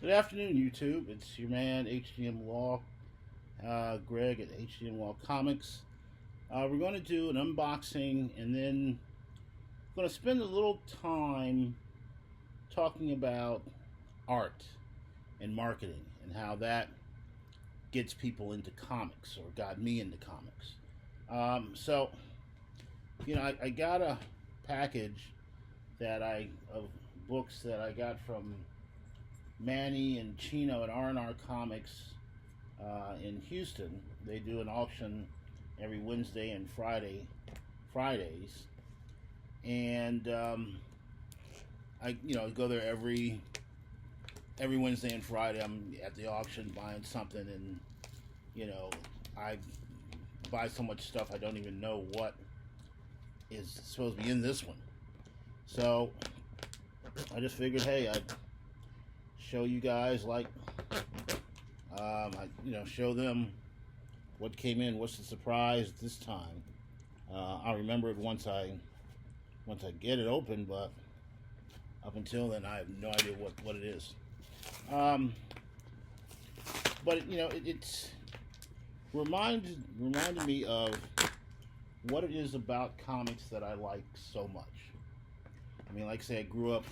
Good afternoon, YouTube. It's your man, HDM Law, Greg at HDM Law Comics. We're going to do an unboxing and then going to spend a little time talking about art and marketing and how that gets people into comics or got me into comics. I got a package of books that I got from Manny and Chino at R&R Comics in Houston. They do an auction every Wednesday and Fridays, and I go there every Wednesday and Friday. I'm at the auction buying something, and I buy so much stuff I don't even know what is supposed to be in this one. So I just figured, hey, I'd show you guys, show them what came in, what's the surprise this time. I'll remember it once I get it open, but up until then I have no idea what it is. It's reminded me of what it is about comics that I like so much. I mean, like I say, I grew up,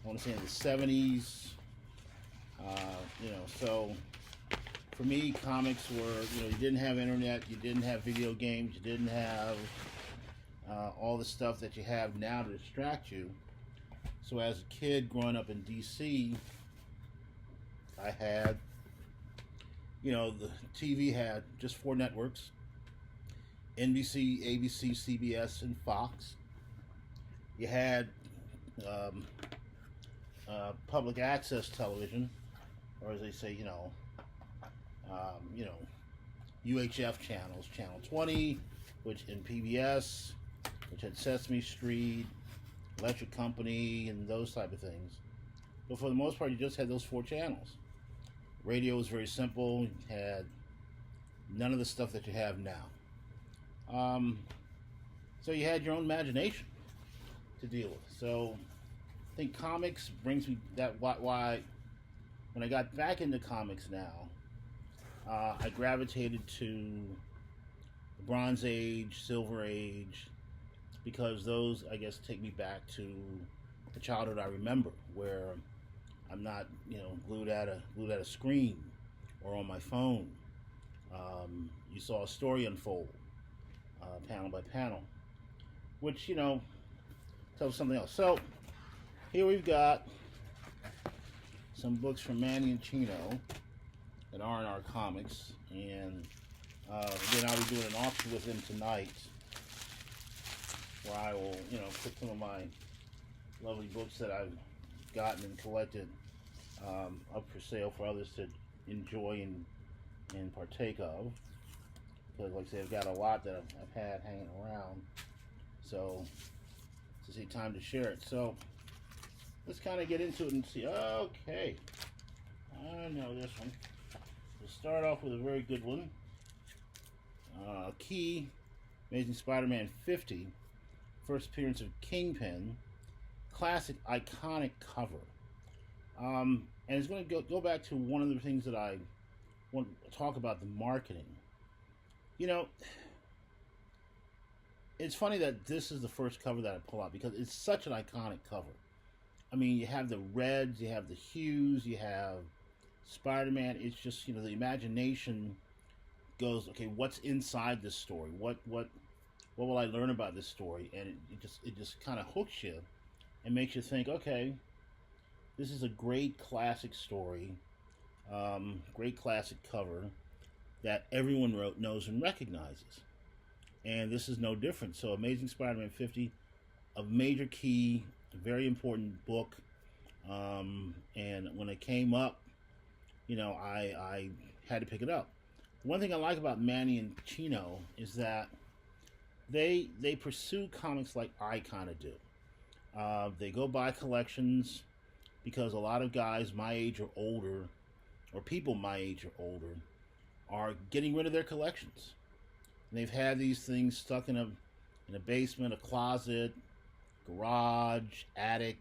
I want to say, in the 70s. So for me, comics were, you didn't have internet, you didn't have video games, you didn't have all the stuff that you have now to distract you. So as a kid growing up in DC, I had, the TV had just 4 networks: NBC, ABC, CBS, and Fox. You had public access television, or as they say, UHF channels, Channel 20, which in PBS, which had Sesame Street, Electric Company, and those type of things. But for the most part, you just had those 4 channels. Radio was very simple. You had none of the stuff that you have now. So you had your own imagination to deal with. So I think comics brings me that why when I got back into comics now, I gravitated to the Bronze Age, Silver Age, because those, I guess, take me back to the childhood I remember, where I'm not, glued at a screen or on my phone. You saw a story unfold, panel by panel, which tells something else. So here we've got some books from Manny and Chino at R&R Comics, and then I'll be doing an auction with them tonight, where I will, put some of my lovely books that I've gotten and collected up for sale for others to enjoy and partake of. Because, like I say, I've got a lot that I've had hanging around, so it's just time to share it. So let's kind of get into it and see. Okay, I know this one. We'll start off with a very good one. Key, Amazing Spider-Man 50, first appearance of Kingpin, classic, iconic cover. And it's going to go back to one of the things that I want to talk about, the marketing. It's funny that this is the first cover that I pull out, because it's such an iconic cover. I mean, you have the reds, you have the hues, you have Spider-Man. It's just, the imagination goes, okay, what's inside this story? What will I learn about this story? And it just kind of hooks you and makes you think, okay, this is a great classic story, great classic cover that everyone knows and recognizes. And this is no different. So Amazing Spider-Man 50, a major key, a very important book. And when it came up, I had to pick it up. One thing I like about Manny and Chino is that they pursue comics like I kind of do. They go buy collections, because a lot of guys my age or older, or people my age or older, are getting rid of their collections. And they've had these things stuck in a basement, a closet, garage, attic,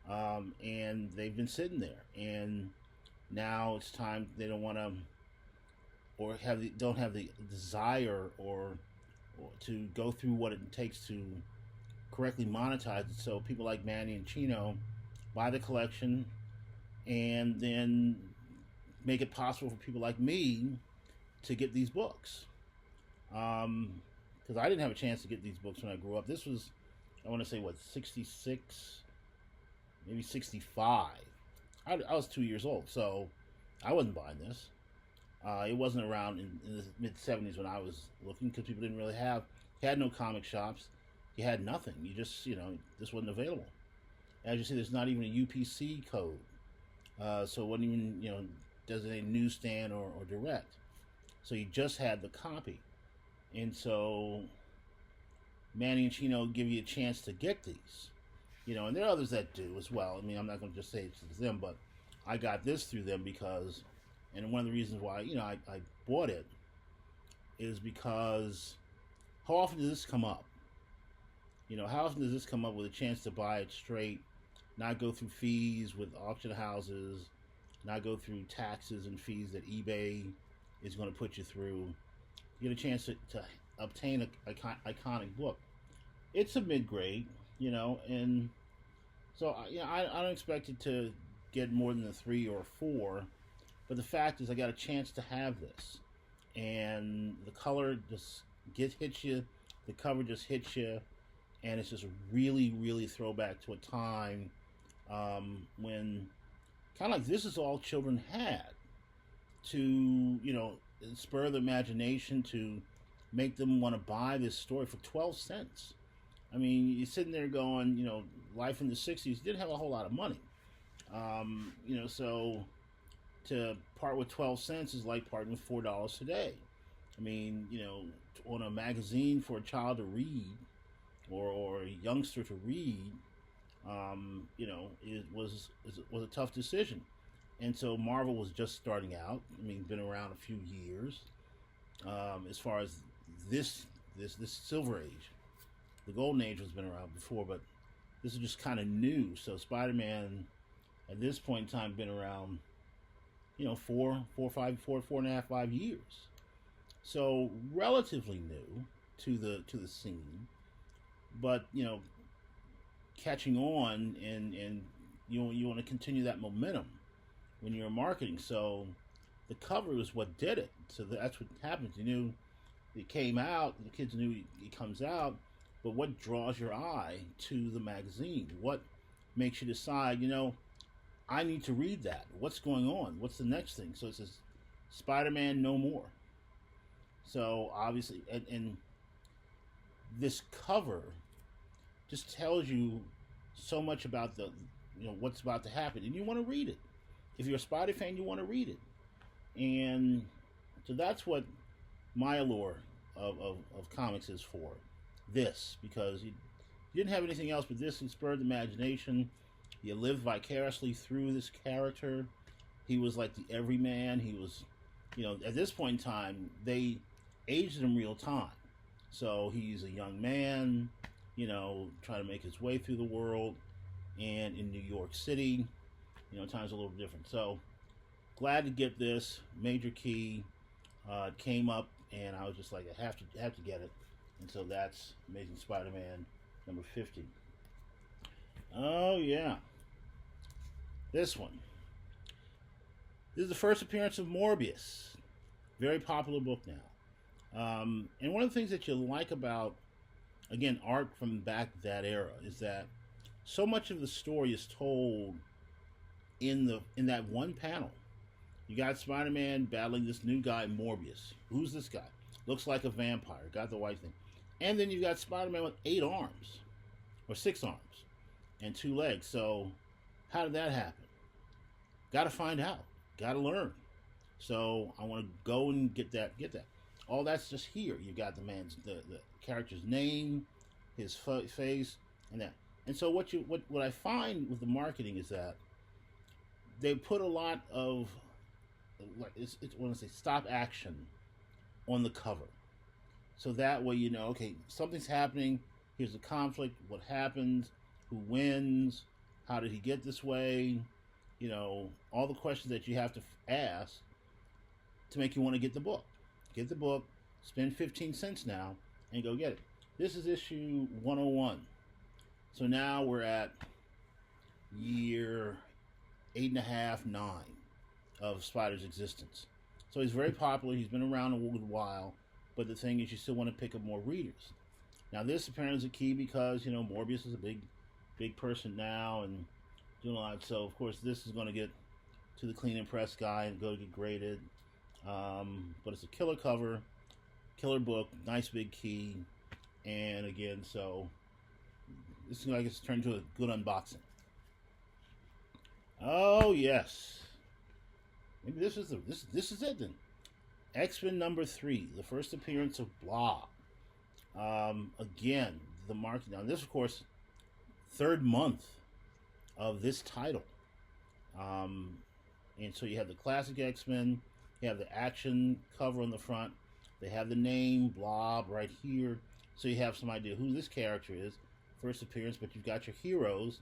and they've been sitting there. And now it's time. They don't want to, or don't have the desire or to go through what it takes to correctly monetize it. So people like Manny and Chino buy the collection and then make it possible for people like me to get these books. Because I didn't have a chance to get these books when I grew up. This was, I want to say, what, 66, maybe 65. I was 2 years old, so I wasn't buying this. It wasn't around in the mid 70s when I was looking, because people didn't really have, you had no comic shops, you had nothing. You just, this wasn't available. As you see, there's not even a UPC code, so it wasn't even, designated newsstand or direct. So you just had the copy. And so Manny and Chino give you a chance to get these. And there are others that do as well. I mean, I'm not going to just say it's them, but I got this through them because, and one of the reasons why, I bought it is because how often does this come up? How often does this come up with a chance to buy it straight, not go through fees with auction houses, not go through taxes and fees that eBay is going to put you through? You get a chance to obtain an iconic book. It's a mid-grade, and so I don't expect it to get more than a 3 or 4, but the fact is I got a chance to have this, and the color just hits you, the cover just hits you, and it's just really, really throwback to a time when kind of like this is all children had to, spur the imagination to make them want to buy this story for 12 cents. I mean, you're sitting there going, life in the 60s didn't have a whole lot of money. So to part with 12 cents is like parting with $4 today. I mean, on a magazine for a child to read or a youngster to read, it was a tough decision. And so Marvel was just starting out. I mean, been around a few years. As far as this Silver Age, the Golden Age has been around before, but this is just kind of new. So Spider-Man, at this point in time, been around, 4.5, 5 years. So relatively new to the scene, but catching on, and you want to continue that momentum when you're marketing. So the cover is what did it. So that's what happens. You knew it came out, the kids knew it comes out, but what draws your eye to the magazine? What makes you decide, I need to read that? What's going on? What's the next thing? So it says Spider-Man No More. So obviously, and this cover just tells you so much about the, what's about to happen, and you want to read it. If you're a Spider fan, you want to read it. And so that's what my allure of comics is for. This, because you didn't have anything else, but this inspired the imagination. You lived vicariously through this character. He was like the everyman. He was, at this point in time, they aged him real time. So he's a young man, trying to make his way through the world. And in New York City, times a little different. So glad to get this major key. It came up, and I was just like, I have to get it. And so that's Amazing Spider-Man number 50. Oh yeah, this one. This is the first appearance of Morbius. Very popular book now. And one of the things that you like about, again, art from back that era is that so much of the story is told in that one panel. You got Spider-Man battling this new guy, Morbius. Who's this guy? Looks like a vampire. Got the white thing. And then you got Spider-Man with 8 arms. Or 6 arms. And 2 legs. So, how did that happen? Got to find out. Got to learn. So, I want to go and get that. All that's just here. You got the character's name, his face, and that. And so what I find with the marketing is that they put a lot of, like, it's when I say stop action on the cover. So that way okay, something's happening, here's the conflict, what happens, who wins, How did he get this way? You know, all the questions that you have to ask to make you want to get the book. Get the book, spend 15 cents now, and go get it. This is issue 101. So now we're at year 8.5, 9 of Spider's existence. So he's very popular. He's been around a good while. But the thing is, you still want to pick up more readers. Now, this apparently is a key because, you know, Morbius is a big person now and doing a lot. So, of course, this is going to get to the clean and press guy and go to get graded. But it's a killer cover, killer book, nice big key. And again, so this is like it's turned into a good unboxing. Oh yes, maybe this is it then. X-Men #3, the first appearance of Blob. Again, the market now. This, of course, third month of this title. And so you have the classic X-Men. You have the action cover on the front. They have the name Blob right here, so you have some idea who this character is. First appearance, but you've got your heroes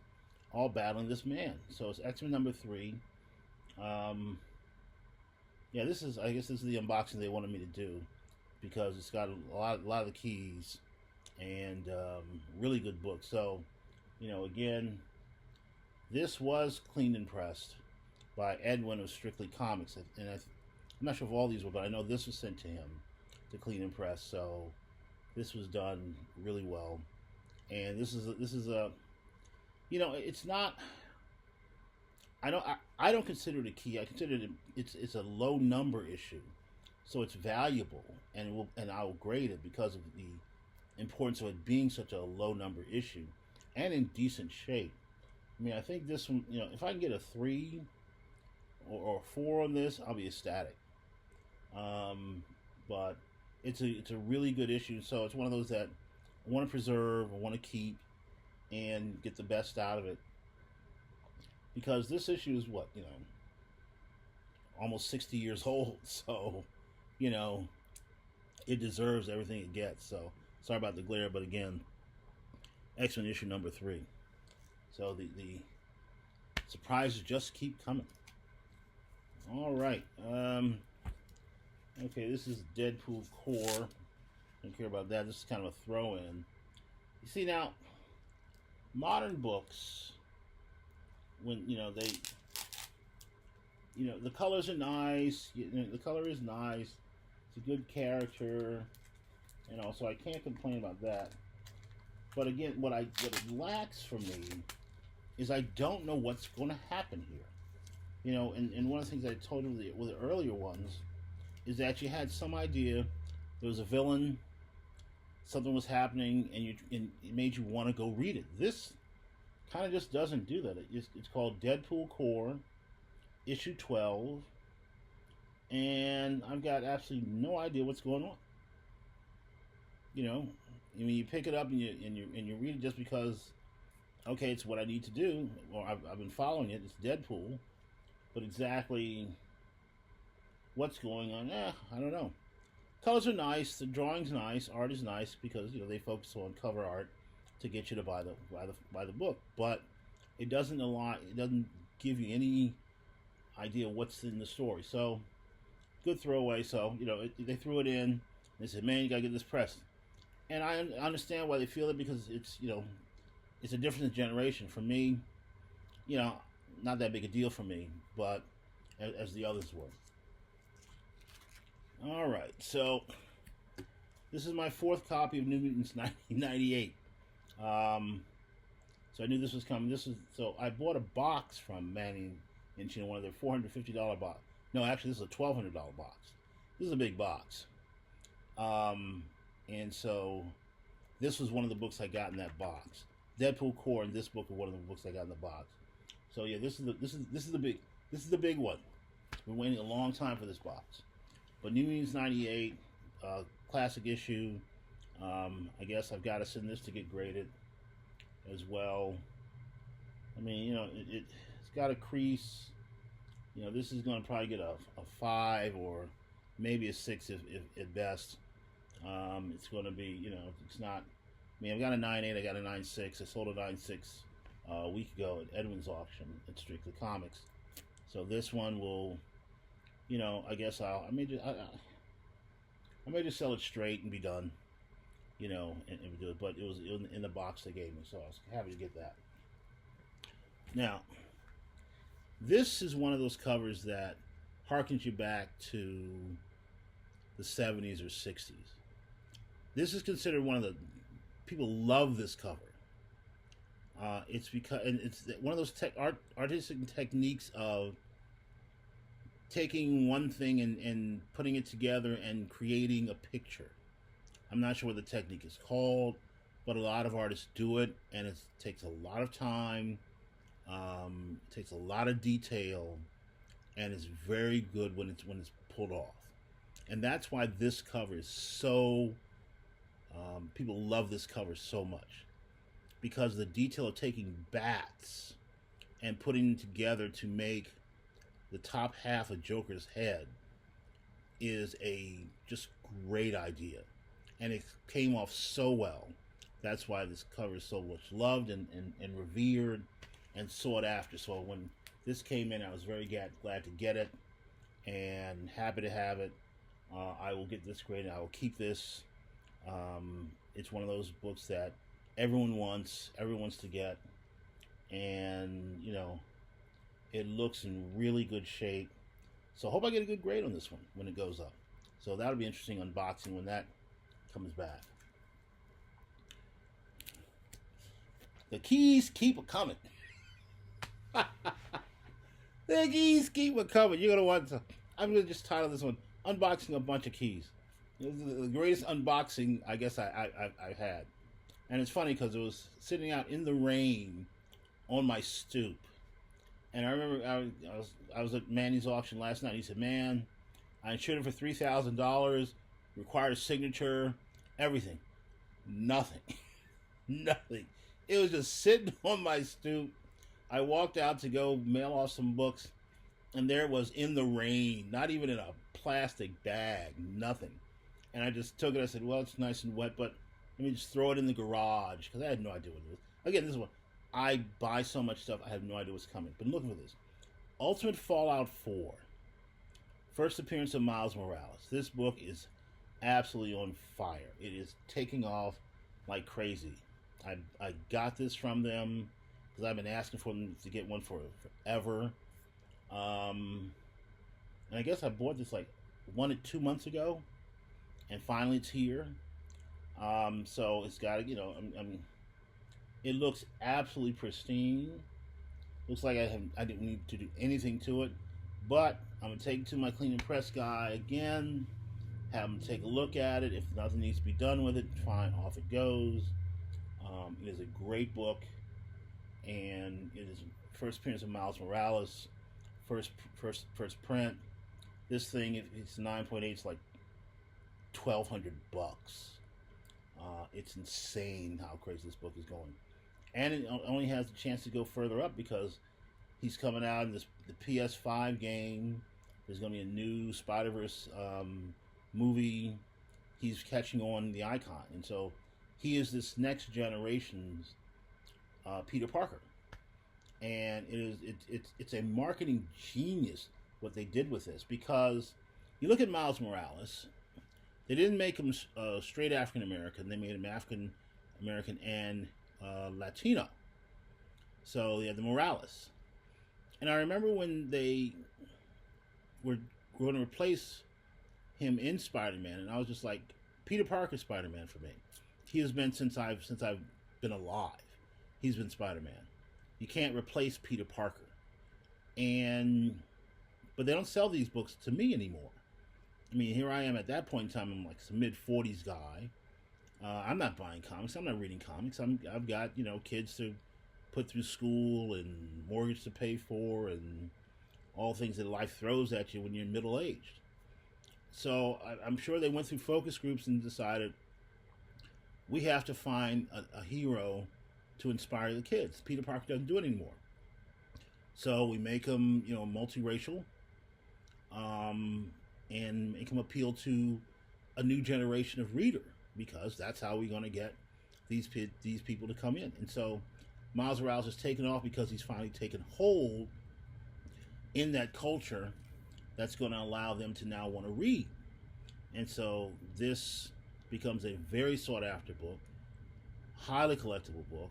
all battling this man. So it's X-Men #3. Yeah, I guess this is the unboxing they wanted me to do because it's got a lot of the keys and really good book. So, you know, again, this was cleaned and pressed by Edwin of Strictly Comics, and I'm not sure if all these were, but I know this was sent to him to clean and press. So this was done really well, and this is a you know, it's not. I don't consider it a key. I consider it's a low number issue, so it's valuable, and I will grade it because of the importance of it being such a low number issue, and in decent shape. I mean, I think this one, you know, if I can get a 3 or 4 on this, I'll be ecstatic. But it's a really good issue, so it's one of those that I want to preserve, I want to keep, and get the best out of it. Because this issue is what, you know, almost 60 years old, so, you know, it deserves everything it gets. So, sorry about the glare, but again, X-Men issue #3. So, the surprises just keep coming. All right. Okay, this is Deadpool Core. Don't care about that. This is kind of a throw-in. You see, now, modern books, when you know the colors are nice, the color is nice, it's a good character, you know, so I can't complain about that. But again, what it lacks for me is I don't know what's going to happen here. You know, and one of the things I told you with the earlier ones is that you had some idea there was a villain, something was happening, and it made you want to go read it. This kind of just doesn't do that. It's called Deadpool Core, issue 12, and I've got absolutely no idea what's going on. You know, I mean, you pick it up and you read it just because, okay, it's what I need to do, or I've been following it. It's Deadpool, but exactly what's going on, I don't know. Colors are nice, the drawing's nice, art is nice because, you know, they focus on cover art to get you to buy the book, but it doesn't give you any idea what's in the story. So good throwaway. So, you know, they threw it in. They said, "Man, you gotta get this pressed," and I understand why they feel it because it's, you know, it's a different generation. For me, you know, not that big a deal for me, but as the others were. All right, so this is my 4th copy of New Mutants 1998. So I knew this was coming. So I bought a box from Manny and Chino, one of their $450 box. No, actually, this is a $1,200 box. This is a big box. And so this was one of the books I got in that box. Deadpool Core and this book are one of the books I got in the box. So yeah, this is the big one. Been waiting a long time for this box. But New Mutants 98, classic issue. I guess I've got to send this to get graded as well. I mean, you know, it's got a crease. You know, this is going to probably get a 5 or maybe a 6 if at best. It's going to be, you know, it's not. I mean, I've got a 9.8, I got a 9.6. I sold a 9.6 a week ago at Edwin's auction at Strictly Comics. So this one will, I guess I may just sell it straight and be done, and do it. But it was in the box they gave me, so I was happy to get that. Now, this is one of those covers that harkens you back to the 70s or 60s. This is considered one of the people love this cover. It's because and it's one of those artistic techniques of taking one thing and putting it together and creating a picture. I'm not sure what the technique is called, but a lot of artists do it, and it takes a lot of time. It takes a lot of detail, and it's very good when it's pulled off. And that's why this cover is so. People love this cover so much, because the detail of taking bats and putting them together to make the top half of Joker's head is a just great idea, and it came off so well. That's why this cover is so much loved and revered and sought after. So when this came in, I was very glad to get it and happy to have it. I will get this graded. I will keep this. It's one of those books that everyone wants to get, and it looks in really good shape. So I hope I get a good grade on this one when it goes up. So that'll be interesting unboxing when that comes back. The keys keep coming. The keys keep coming. You're gonna want to. I'm gonna just title this one "Unboxing a Bunch of Keys." This is the greatest unboxing I guess I've had, and it's funny because it was sitting out in the rain on my stoop, and I remember I was at Manny's auction last night. He said, "Man, I insured it for $3,000, required a signature, everything, nothing, nothing." It was just sitting on my stoop. I walked out to go mail off some books, and there it was in the rain, not even in a plastic bag, nothing. And I just took it. I said, "Well, it's nice and wet, but let me just throw it in the garage," because I had no idea what it was. Again, this is what I buy so much stuff. I have no idea what's coming. But I'm looking for this. Ultimate Fallout 4. First appearance of Miles Morales. This book is absolutely on fire. It is taking off like crazy. I got this from them because I've been asking for them to get one for forever. And I guess I bought this like 2 months ago, and finally it's here. So it's got it looks absolutely pristine. Looks like I didn't need to do anything to it, but I'm gonna take it to my clean and press guy again. Have him take a look at it. If nothing needs to be done with it, fine, off it goes. It is a great book, and it is first appearance of Miles Morales, first print. This thing, it's 9.8. It's like $1,200. It's insane how crazy this book is going, and it only has the chance to go further up because he's coming out in the PS5 game. There's going to be a new Spider-Verse movie. He's catching on the icon, and so he is this next generation's Peter Parker, and it's a marketing genius what they did with this, because you look at Miles Morales. They didn't make him straight African American. They made him African American and Latino. So they had the Morales. And I remember when they were going to replace him in Spider-Man, and I was just like, Peter Parker Spider-Man for me. He has been since I've been alive. He's been Spider-Man. You can't replace Peter Parker. But they don't sell these books to me anymore. I mean, here I am at that point in time. I'm like some mid-40s guy. I'm not buying comics. I'm not reading comics. I've got kids to put through school and mortgage to pay for and all things that life throws at you when you're middle-aged. So I'm sure they went through focus groups and decided we have to find a hero to inspire the kids. Peter Parker doesn't do it anymore. So we make him multiracial. And make them appeal to a new generation of reader, because that's how we're going to get these people to come in. And so Miles Morales is taken off because he's finally taken hold in that culture that's going to allow them to now want to read. And so this becomes a very sought after book, highly collectible book,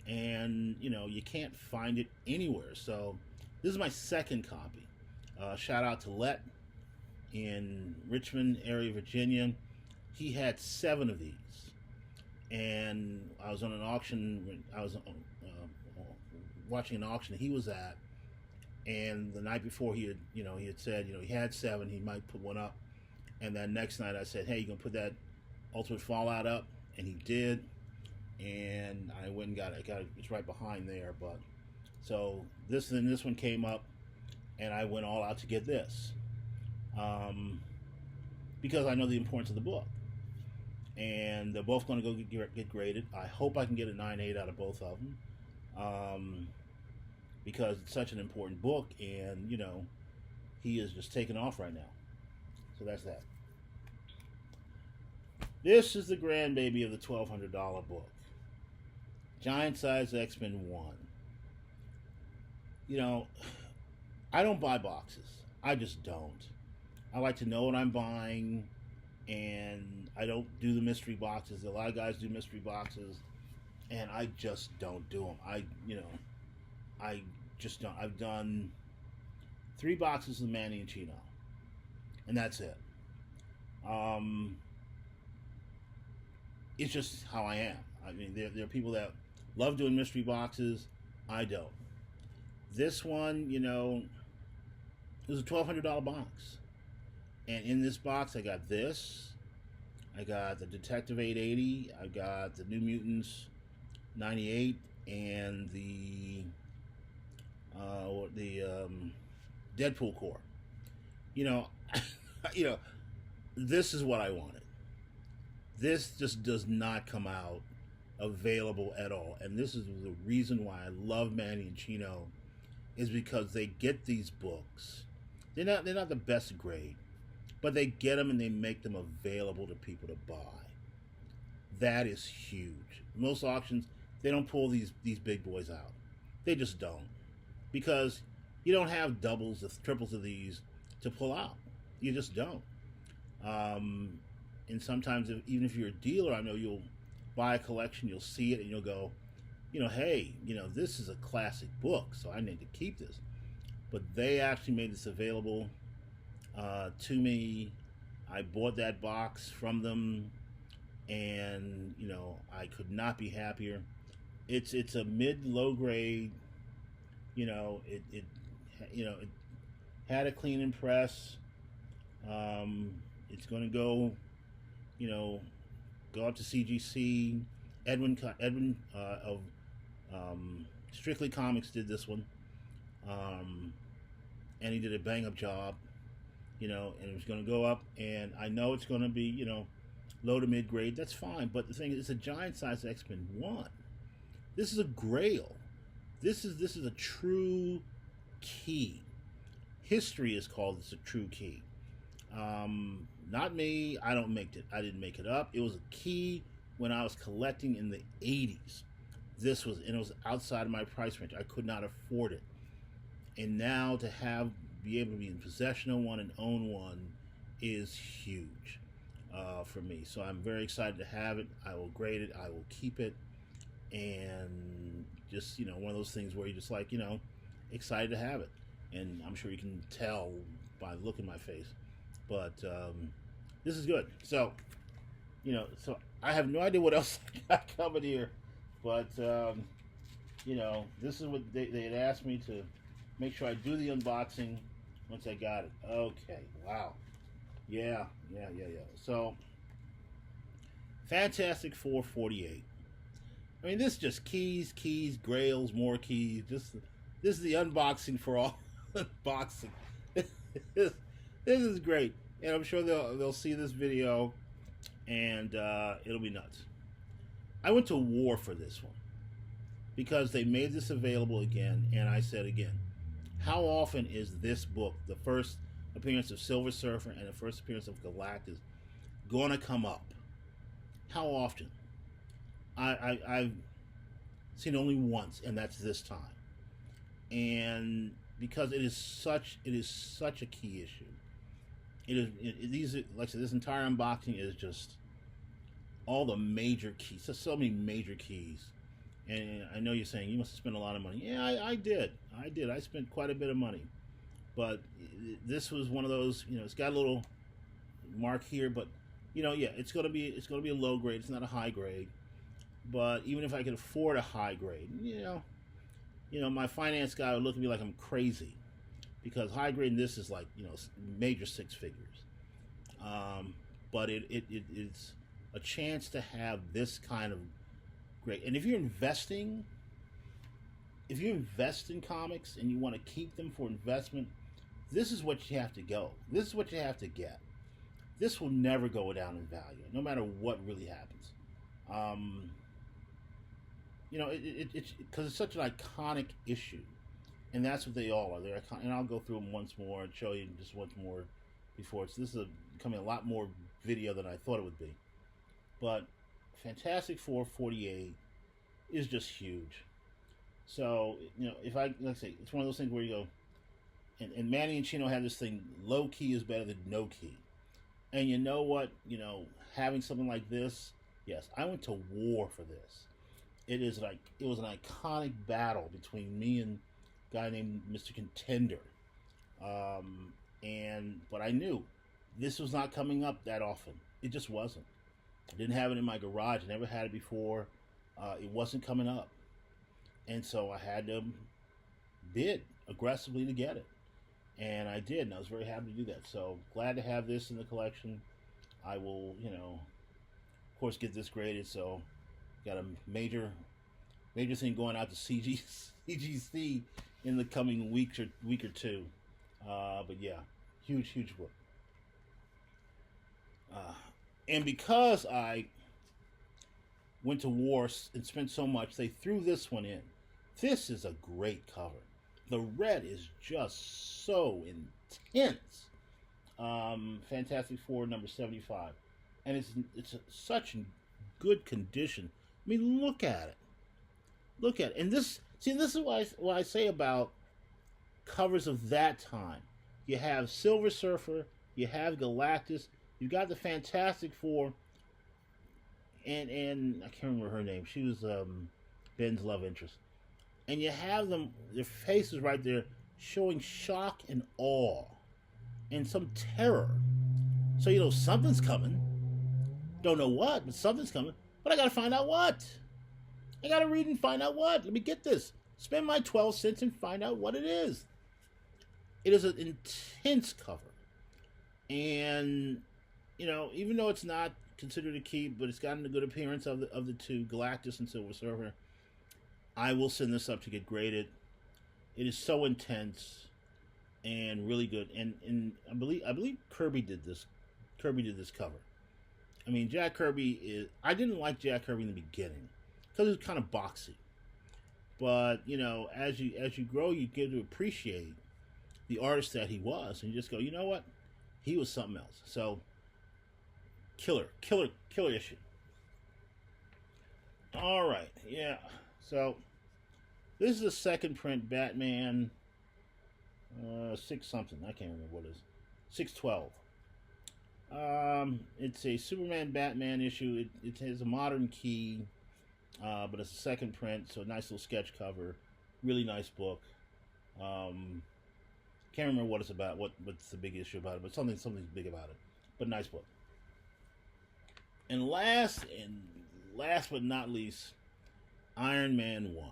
and you can't find it anywhere. So this is my second copy. Shout out to Let in Richmond area, Virginia. He had 7 of these, and I was on an auction. I was watching an auction he was at, and the night before he had said he had 7. He might put one up, and then next night I said, "Hey, you gonna put that Ultimate Fallout up?" And he did, and I went and got it. It's right behind there, but so this one came up, and I went all out to get this, because I know the importance of the book. And they're both going to go get graded. I hope I can get a 9.8 out of both of them, because it's such an important book, and he is just taking off right now. So that's that. This is the grandbaby of the $1,200 book, Giant Size X-Men 1. I don't buy boxes. I just don't. I like to know what I'm buying, and I don't do the mystery boxes. A lot of guys do mystery boxes, and I just don't do them. I just don't. I've done 3 boxes of Manny and Chino, and that's it. It's just how I am. I mean, there are people that love doing mystery boxes. I don't. This one, it was a $1,200 box. And in this box, I got this. I got the Detective 880. I got the New Mutants 98 and the Deadpool Core. This is what I wanted. This just does not come out available at all. And this is the reason why I love Manny and Chino, is because they get these books. They're not the best grade, but they get them and they make them available to people to buy. That is huge. Most auctions, they don't pull these big boys out. They just don't, because you don't have doubles or triples of these to pull out. You just don't. And sometimes, even if you're a dealer, I know you'll buy a collection, you'll see it, and you'll go, hey, this is a classic book, so I need to keep this. But they actually made this available to me. I bought that box from them, and I could not be happier. It's a mid-low grade. It had a clean and press. It's going to go out to CGC. Edwin of Strictly Comics did this one, and he did a bang-up job. And it was going to go up, and I know it's going to be low to mid grade. That's fine, but the thing is, it's a Giant Size X-Men 1. This is a grail. This is a true key. History has called this a true key. Not me. I didn't make it up. It was a key when I was collecting in the 80s. It was outside of my price range. I could not afford it. And now to be able to be in possession of one and own one is huge for me. So I'm very excited to have it. I will grade it. I will keep it. And just, one of those things where you're just like, excited to have it. And I'm sure you can tell by the look in my face. But this is good. So, so I have no idea what else I got coming here. But, this is what they had asked me to make sure I do the unboxing once I got it. Okay, wow. Yeah. So, Fantastic Four 48. I mean, this is just keys, grails, more keys. This is the unboxing for all unboxing. This is great. And I'm sure they'll see this video, and it'll be nuts. I went to war for this one because they made this available again, and I said again, how often is this book, the first appearance of Silver Surfer and the first appearance of Galactus, going to come up? How often? Seen it only once, and that's this time. And because it is such a key issue. These, like I said, this entire unboxing is just all the major keys. There's so many major keys. And I know you're saying you must have spent a lot of money. Yeah, I did. I spent quite a bit of money. But this was one of those, it's got a little mark here, but yeah, it's gonna be a low grade. It's not a high grade. But even if I could afford a high grade, my finance guy would look at me like I'm crazy, because high grade in this is like major six figures. But it's a chance to have this kind of great. And if you invest in comics and you want to keep them for investment, this is what you have to go. This is what you have to get. This will never go down in value, no matter what really happens. It's because it's such an iconic issue, and that's what they all are. They're iconic, and I'll go through them once more and show you just once more before. So this is becoming a lot more video than I thought it would be. But Fantastic Four 48 is just huge. So, if like I say, it's one of those things where you go, and Manny and Chino have this thing, low key is better than no key. And you know what? Having something like this, yes, I went to war for this. It was an iconic battle between me and a guy named Mr. Contender. But I knew this was not coming up that often. It just wasn't. I didn't have it in my garage. I never had it before. It wasn't coming up. And so I had to bid aggressively to get it. And I did, and I was very happy to do that. So glad to have this in the collection. I will, of course, get this graded. So got a major thing going out to CGC in the coming week or two. But yeah, huge book. And because I went to war and spent so much, they threw this one in. This is a great cover. The red is just so intense. Fantastic Four number 75, and it's such good condition. I mean, look at it. And this is what I say about covers of that time. You have Silver Surfer, you have Galactus, you got the Fantastic Four, and I can't remember her name. She was Ben's love interest. And you have them, their faces right there, showing shock and awe and some terror. So something's coming. Don't know what, but something's coming. But I gotta find out what. I gotta read and find out what. Let me get this. Spend my 12 cents and find out what it is. It is an intense cover. And, even though it's not considered a key, but it's gotten a good appearance of the two, Galactus and Silver Surfer, I will send this up to get graded. It is so intense and really good. And I believe Kirby did this. Kirby did this cover. I mean, Jack Kirby is... I didn't like Jack Kirby in the beginning because it was kind of boxy. But, as you grow, you get to appreciate the artist that he was. And you just go, you know what? He was something else. So, killer issue. All right. Yeah. So, this is the second print Batman 6 something. I can't remember what it is. 612. It's a Superman Batman issue. It has a modern key, but it's a second print, so a nice little sketch cover. Really nice book. Can't remember what it's about, what's the big issue about it, but something's big about it. But nice book. And last but not least, Iron Man 1.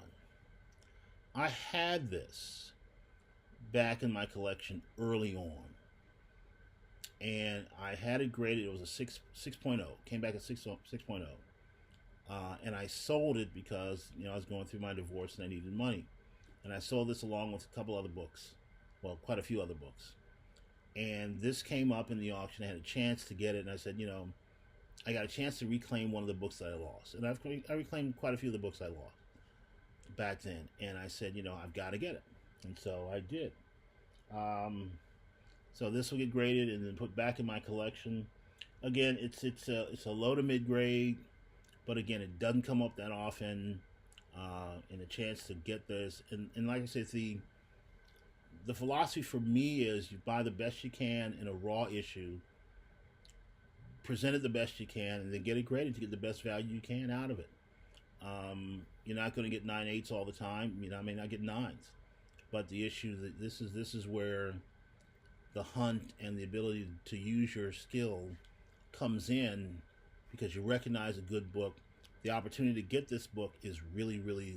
I had this back in my collection early on. And I had it graded. It was a 6.0. Came back at 6.0. And I sold it because, I was going through my divorce and I needed money. And I sold this along with a couple other books. Well, quite a few other books. And this came up in the auction. I had a chance to get it. And I said, I got a chance to reclaim one of the books that I lost. And I reclaimed quite a few of the books I lost back then. And I said, I've got to get it. And so I did. So this will get graded and then put back in my collection. Again, it's a low to mid grade, but again, it doesn't come up that often. and a chance to get this. And like I said, the philosophy for me is you buy the best you can in a raw issue, present it the best you can, and then get it graded to get the best value you can out of it. You're not going to get 9/8 all the time. I may not get nines, but the issue that this is where the hunt and the ability to use your skill comes in, because you recognize a good book. The opportunity to get this book is really, really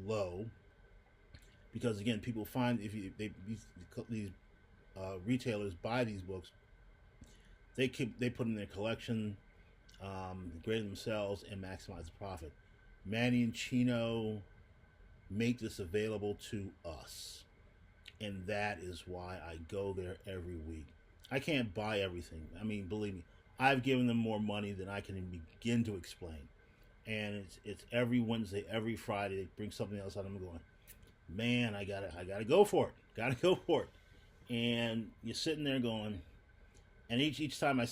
low, because again, people find if you, these retailers buy these books, they put in their collection, grade themselves, and maximize the profit. Manny and Chino make this available to us, and that is why I go there every week. I can't buy everything. I mean, believe me, I've given them more money than I can begin to explain. And it's every Wednesday, every Friday they bring something else out. I'm going, man, I gotta go for it. Gotta go for it. And you're sitting there going, and each time I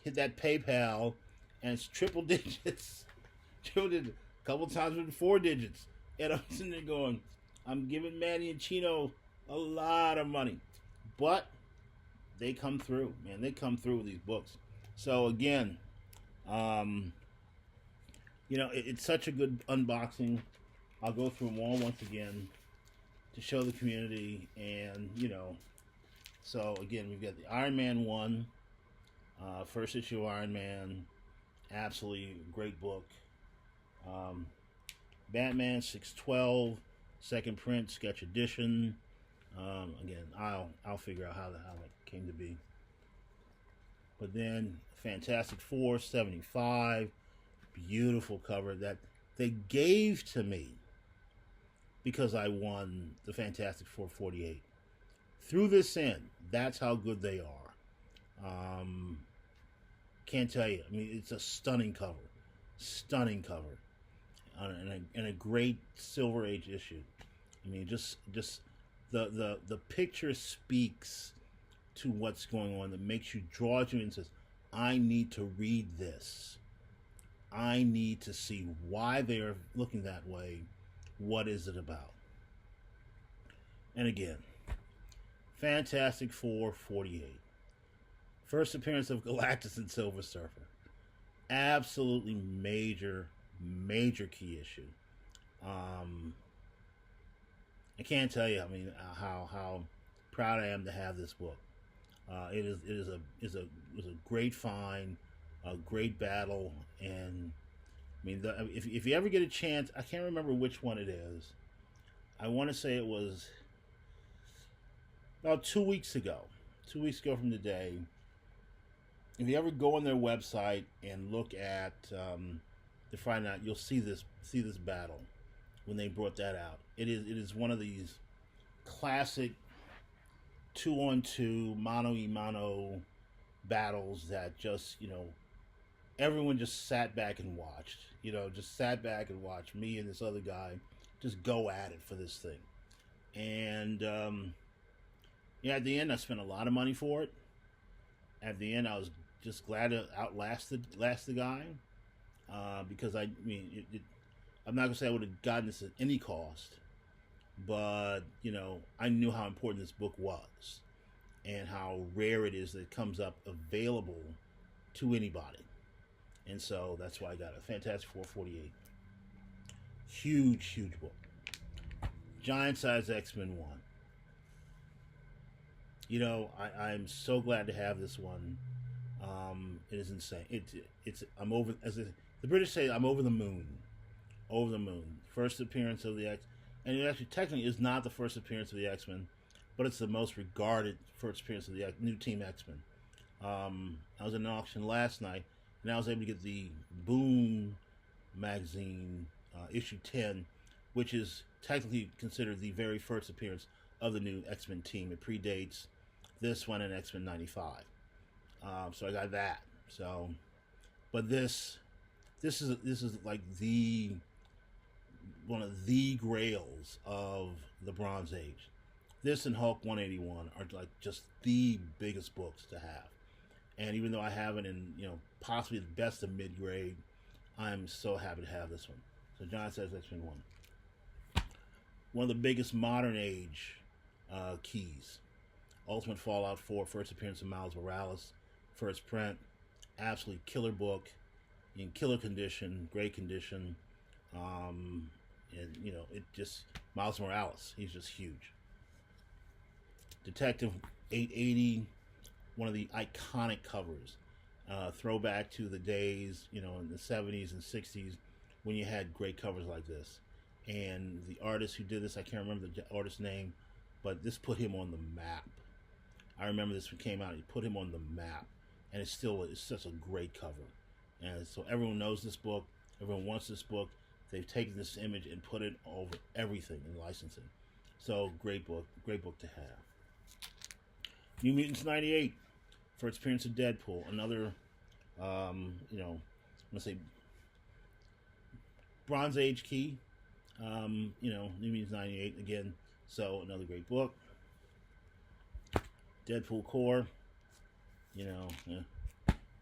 hit that PayPal, and it's triple digits, a couple times with 4 digits, and I'm sitting there going, I'm giving Manny and Chino a lot of money, but they come through, man. They come through with these books. So again, it's such a good unboxing. I'll go through them all once again to show the community, and so again, we've got the Iron Man 1, first issue of Iron Man, absolutely great book. Batman 612, second print, sketch edition. Again, I'll figure out how that came to be. But then Fantastic Four 75, beautiful cover that they gave to me because I won the Fantastic Four 48. Through this end, that's how good they are. Can't tell you. I mean, it's a stunning cover, and a great Silver Age issue. I mean, just the picture speaks to what's going on, that makes you, draws you and says, I need to read this. I need to see why they're looking that way. What is it about? And again, Fantastic Four 48. First appearance of Galactus and Silver Surfer. Absolutely major key issue. I can't tell you, I mean, how proud I am to have this book. It was a great find, a great battle, and I mean, if you ever get a chance, I can't remember which one it is. I want to say it was about 2 weeks ago. 2 weeks ago from today. If you ever go on their website and look at the Friday night, you'll see this battle when they brought that out. It is one of these classic 2-on-2 mano-a-mano battles that just everyone just sat back and watched. Just sat back and watched me and this other guy just go at it for this thing. And at the end, I spent a lot of money for it. At the end, I was just glad to outlast the guy, because I'm not gonna say I would have gotten this at any cost, but I knew how important this book was and how rare it is that it comes up available to anybody, and so that's why I got it. Fantastic Four 48, huge book. Giant size X-Men 1. I'm so glad to have this one. It is insane. I'm over, as the British say, I'm over the moon. Over the moon. First appearance of the X, and it actually technically is not the first appearance of the X-Men, but it's the most regarded first appearance of the new Team X-Men. I was in an auction last night, and I was able to get the Boom magazine issue 10, which is technically considered the very first appearance of the new X-Men team. It predates this one and X-Men 95. So I got that. So, but this is like one of the grails of the Bronze Age. This and Hulk 181 are like just the biggest books to have. And even though I have it in possibly the best of mid grade, I'm so happy to have this one. So John says X-Men 1. one of the biggest modern age keys. Ultimate Fallout 4, first appearance of Miles Morales, first print, absolutely killer book, in killer condition, great condition, and it just Miles Morales, he's just huge. Detective 880, one of the iconic covers, throwback to the days, in the 70s and 60s when you had great covers like this. And the artist who did this, I can't remember the artist's name, but this put him on the map. I remember this when it came out. He put him on the map, and it's such a great cover. And so everyone knows this book. Everyone wants this book. They've taken this image and put it over everything in licensing. So great book to have. New Mutants 98, first appearance of Deadpool. Another, I'm gonna say Bronze Age key. New Mutants 98 again. So another great book. Deadpool Core.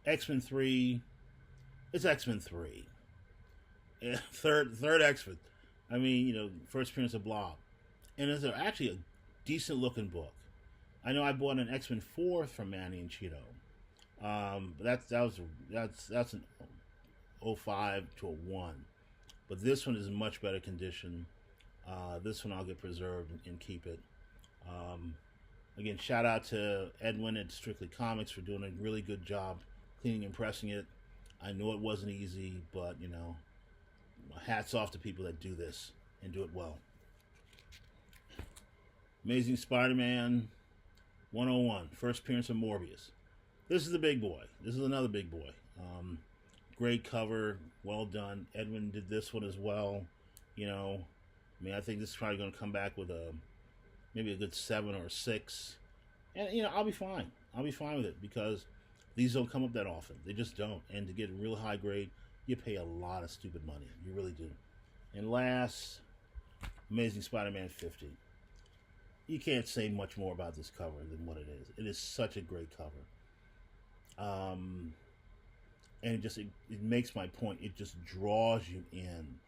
X-Men 3. It's X-Men 3. Third X-Men. I mean, first appearance of Blob. And it's actually a decent looking book. I know I bought an X-Men 4 from Manny and Cheeto. But that's an 05 to a 1. But this one is in much better condition. This one I'll get preserved and keep it. Again, shout out to Edwin at Strictly Comics for doing a really good job cleaning and pressing it. I know it wasn't easy, but hats off to people that do this and do it well. Amazing Spider-Man 101, first appearance of Morbius. This is the big boy. This is another big boy. Great cover, well done. Edwin did this one as well. I think this is probably going to come back with maybe a good 7 or a 6. And, I'll be fine. I'll be fine with it because these don't come up that often. They just don't. And to get a real high grade, you pay a lot of stupid money. You really do. And last, Amazing Spider-Man 50. You can't say much more about this cover than what it is. It is such a great cover. And it makes my point. It just draws you in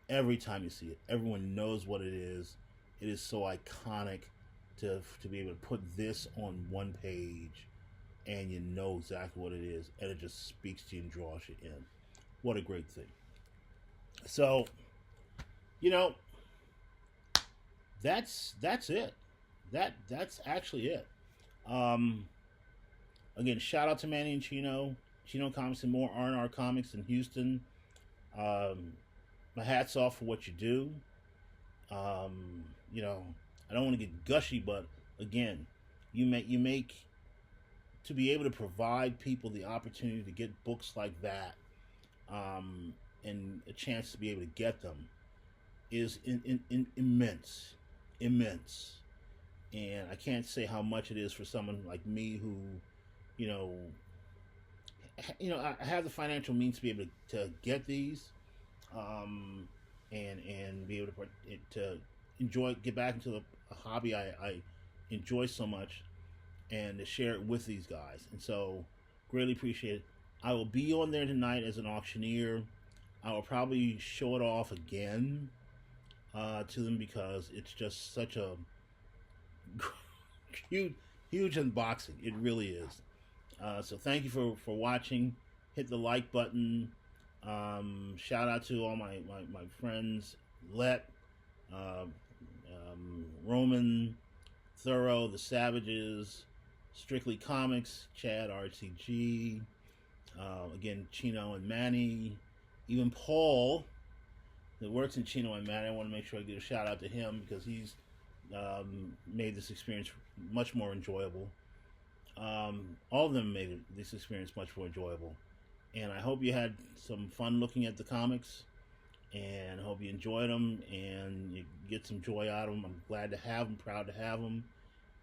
every time you see it. Everyone knows what it is. It is so iconic to be able to put this on one page and you know exactly what it is, and it just speaks to you and draws you in. What a great thing. So, that's it. That's actually it. Again, shout out to Manny and Chino Comics and more R&R Comics in Houston. My hat's off for what you do. I don't want to get gushy, but again, you make to be able to provide people the opportunity to get books like that, and a chance to be able to get them is immense. And I can't say how much it is for someone like me who, I have the financial means to be able to get these, and be able to enjoy, get back into a hobby I enjoy so much, and to share it with these guys. And so, greatly appreciate it. I will be on there tonight as an auctioneer. I will probably show it off again to them because it's just such a huge unboxing. It really is. So thank you for watching. Hit the like button. Shout out to all my friends, Let, Roman, Thorough, The Savages, Strictly Comics, Chad, RTG, again, Chino and Manny, even Paul that works in Chino and Manny. I want to make sure I give a shout out to him because he's made this experience much more enjoyable. All of them made this experience much more enjoyable. And I hope you had some fun looking at the comics, and I hope you enjoyed them and you get some joy out of them. I'm glad to have them, proud to have them,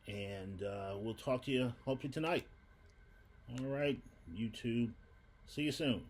and we'll talk to you hopefully tonight. All right, YouTube. See you soon.